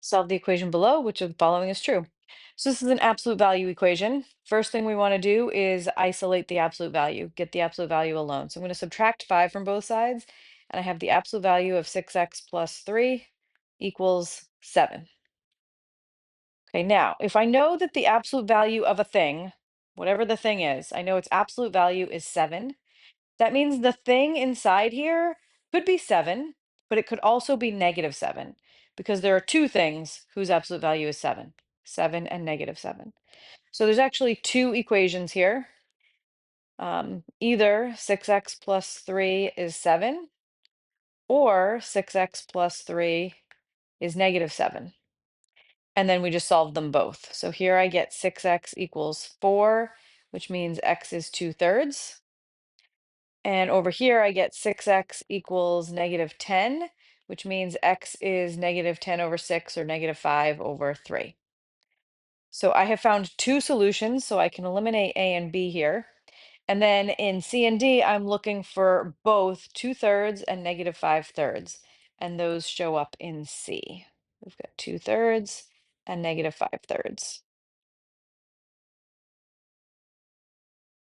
Solve the equation below, which of the following is true. So this is an absolute value equation. First thing we want to do is isolate the absolute value, get the absolute value alone. So I'm going to subtract 5 from both sides, and I have the absolute value of 6x plus 3 equals 7. Okay, now, if I know that the absolute value of a thing, whatever the thing is, I know its absolute value is 7. That means the thing inside here could be 7, but it could also be -7 because there are two things whose absolute value is 7, 7 and -7. So there's actually two equations here. Either 6x plus 3 is 7 or 6x plus 3 is -7. And then we just solve them both. So here I get 6x equals 4, which means x is 2/3. And over here, I get 6x equals -10, which means x is -10 over 6 or -5 over 3. So I have found two solutions, so I can eliminate A and B here. And then in C and D, I'm looking for both 2/3 and -5/3. And those show up in C. We've got 2/3 and -5/3.